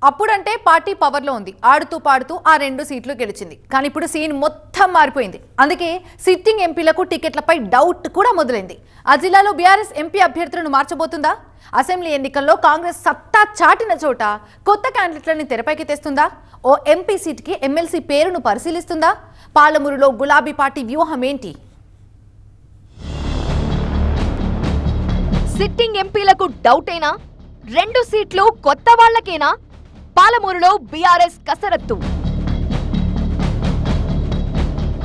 అప్పుడంటే పార్టీ పవర్లో ఉంది, ఆడుతూ పాడుతూ ఆ 2 సీట్లు గెలిచింది. కానీ ఇప్పుడు సీన్ మొత్తం మారిపోయింది. అందుకే సిట్టింగ్ ఎంపీలకు టికెట్లపై డౌట్ కూడా మొదలైంది. ఆ జిల్లాలో బీఆర్ఎస్ ఎంపీ అభ్యర్థులను మార్చబోతుందా? అసెంబ్లీ ఎన్నికల్లో కాంగ్రెస్ సత్తా చాటిన చోట కొత్త క్యాండిడేట్లను తెరపైకి తెస్తుందా? ఓ ఎంపీ సీట్కి ఎమ్మెల్సీ పేరును పరిశీలిస్తుందా? పాలమూరులో గులాబీ పార్టీ వ్యూహం ఏంటి? సిట్టింగ్ ఎంపీలకు డౌటేనా? 2 సీట్లు కొత్త వాళ్లకేనా? పాలమూరులో బీఆర్ఎస్ కసరత్తు.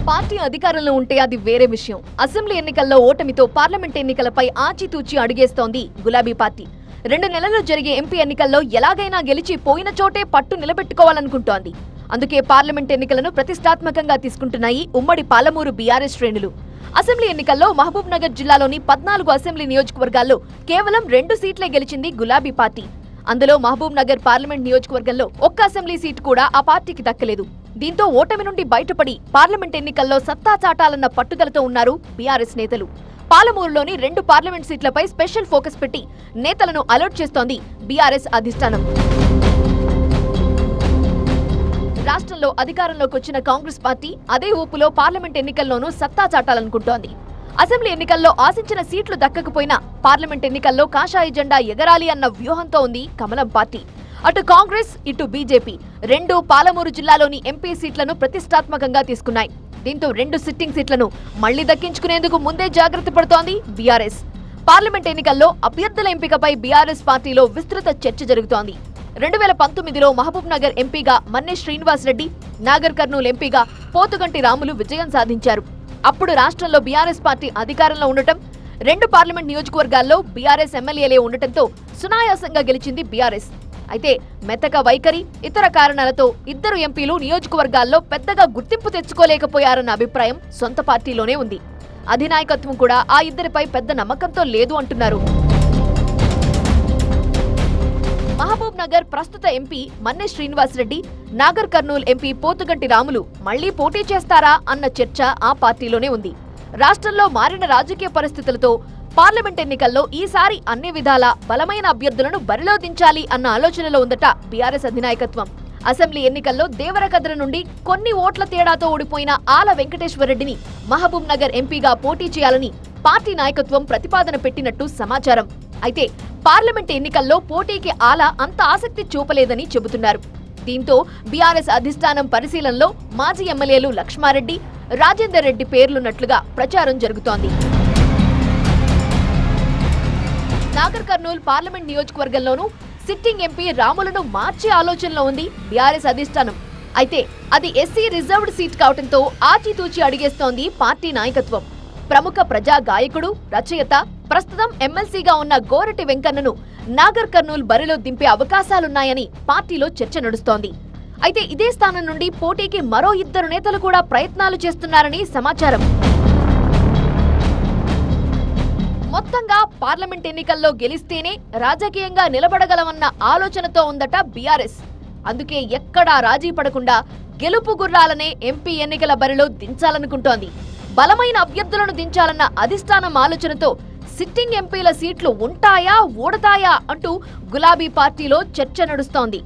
పార్టీ అధికారంలో ఉంటే అది వేరే విషయం. అసెంబ్లీ ఎన్నికల్లో ఓటమితో పార్లమెంట్ ఎన్నికలపై ఆచితూచి అడుగేస్తోంది గులాబీ పార్టీ. 2 నెలల్లో జరిగే ఎంపీ ఎన్నికల్లో ఎలాగైనా గెలిచి పోయిన చోటే పట్టు నిలబెట్టుకోవాలనుకుంటోంది. అందుకే పార్లమెంట్ ఎన్నికలను ప్రతిష్టాత్మకంగా తీసుకుంటున్నాయి ఉమ్మడి పాలమూరు బీఆర్ఎస్ శ్రేణులు. అసెంబ్లీ ఎన్నికల్లో మహబూబ్ నగర్ జిల్లాలోని 14 అసెంబ్లీ నియోజకవర్గాల్లో కేవలం 2 సీట్లే గెలిచింది గులాబీ పార్టీ. అందులో మహబూబ్ నగర్ పార్లమెంట్ నియోజకవర్గంలో ఒక్క అసెంబ్లీ సీటు కూడా ఆ పార్టీకి దక్కలేదు. దీంతో ఓటమి నుండి బయటపడి పార్లమెంట్ ఎన్నికల్లో సత్తా చాటాలన్న పట్టుదలతో ఉన్నారు బీఆర్ఎస్ నేతలు. పాలమూరులోని 2 పార్లమెంట్ సీట్లపై స్పెషల్ ఫోకస్ పెట్టి నేతలను అలర్ట్ చేస్తోంది బీఆర్ఎస్ అధిష్టానం. రాష్ట్రంలో అధికారంలోకి వచ్చిన కాంగ్రెస్ పార్టీ అదే ఊపులో పార్లమెంట్ ఎన్నికల్లోనూ సత్తా చాటాలనుకుంటోంది. అసెంబ్లీ ఎన్నికల్లో ఆశించిన సీట్లు దక్కకపోయినా పార్లమెంట్ ఎన్నికల్లో కాషాయ జెండా ఎగరాలి అన్న వ్యూహంతో ఉంది కమలం పార్టీ. అటు కాంగ్రెస్ ఇటు బీజేపీ 2 పాలమూరు జిల్లాలోని ఎంపీ సీట్లను ప్రతిష్టాత్మకంగా తీసుకున్నాయి. దీంతో 2 సిట్టింగ్ సీట్లను మళ్లీ దక్కించుకునేందుకు ముందే జాగ్రత్త పడుతోంది బీఆర్ఎస్. పార్లమెంట్ ఎన్నికల్లో అభ్యర్థుల ఎంపికపై బీఆర్ఎస్ పార్టీలో విస్తృత చర్చ జరుగుతోంది. 2019లో మహబూబ్ నగర్ ఎంపీగా మన్నె శ్రీనివాస్ రెడ్డి, నాగర్ కర్నూల్ ఎంపీగా పోతుగంటి రాములు విజయం సాధించారు. అప్పుడు రాష్ట్రంలో బీఆర్ఎస్ పార్టీ అధికారంలో ఉండటం, 2 పార్లమెంట్ నియోజకవర్గాల్లో బీఆర్ఎస్ ఎమ్మెల్యేలే ఉండటంతో సునాయాసంగా గెలిచింది బీఆర్ఎస్. అయితే మెతక వైఖరి, ఇతర కారణాలతో 2 ఎంపీలు నియోజకవర్గాల్లో పెద్దగా గుర్తింపు తెచ్చుకోలేకపోయారన్న అభిప్రాయం సొంత పార్టీలోనే ఉంది. అధినాయకత్వం కూడా ఆ ఇద్దరిపై పెద్ద నమ్మకంతో లేదు అంటున్నారు. మహబూబ్ నగర్ ప్రస్తుత ఎంపీ మన్నె శ్రీనివాస్ రెడ్డి, నాగర్ కర్నూల్ ఎంపీ పోతుగంటి రాములు మళ్లీ పోటీ చేస్తారా అన్న చర్చ ఆ పార్టీలోనే ఉంది. రాష్ట్రంలో మారిన రాజకీయ పరిస్థితులతో పార్లమెంట్ ఎన్నికల్లో ఈసారి అన్ని విధాలా బలమైన అభ్యర్థులను బరిలో దించాలి అన్న ఆలోచనలో ఉందట బీఆర్ఎస్ అధినాయకత్వం. అసెంబ్లీ ఎన్నికల్లో దేవరకద్ర నుండి కొన్ని ఓట్ల తేడాతో ఓడిపోయిన ఆల వెంకటేశ్వరరెడ్డిని మహబూబ్ నగర్ ఎంపీగా పోటీ చేయాలని పార్టీ నాయకత్వం ప్రతిపాదన పెట్టినట్టు సమాచారం. అయితే పార్లమెంట్ ఎన్నికల్లో పోటీకి ఆల అంత ఆసక్తి చూపలేదని చెబుతున్నారు. దీంతో బీఆర్ఎస్ అధిష్టానం పరిశీలనలో మాజీ ఎమ్మెల్యేలు లక్ష్మారెడ్డి, రాజేందర్ రెడ్డి పేర్లున్నట్లుగా ప్రచారం జరుగుతోంది. నాగర్ కర్నూల్ పార్లమెంట్ నియోజకవర్గంలోనూ సిట్టింగ్ ఎంపీ రాములను మార్చే ఆలోచనలో ఉంది బీఆర్ఎస్ అధిష్టానం. అయితే అది ఎస్సీ రిజర్వ్డ్ సీట్ కావడంతో ఆచితూచి అడిగేస్తోంది పార్టీ నాయకత్వం. ప్రముఖ ప్రజా గాయకుడు, రచయిత, ప్రస్తుతం ఎమ్మెల్సీగా ఉన్న గోరటి వెంకన్నను నాగర్ కర్నూల్ బరిలో దింపే అవకాశాలున్నాయని పార్టీలో చర్చ నడుస్తోంది. అయితే ఇదే స్థానం నుండి పోటీకి మరో 2 నేతలు కూడా ప్రయత్నాలు చేస్తున్నారని సమాచారం. మొత్తంగా పార్లమెంట్ ఎన్నికల్లో గెలిస్తేనే రాజకీయంగా నిలబడగలమన్న ఆలోచనతో ఉందట బీఆర్ఎస్. అందుకే ఎక్కడా రాజీ పడకుండా గెలుపు గుర్రాలనే ఎంపీ ఎన్నికల బరిలో దించాలనుకుంటోంది. బలమైన అభ్యర్థులను దించాలన్న అధిష్టానం ఆలోచనతో సిట్టింగ్ ఎంపీల సీట్లు ఉంటాయా, ఊడతాయా అంటూ గులాబీ పార్టీలో చర్చ నడుస్తోంది.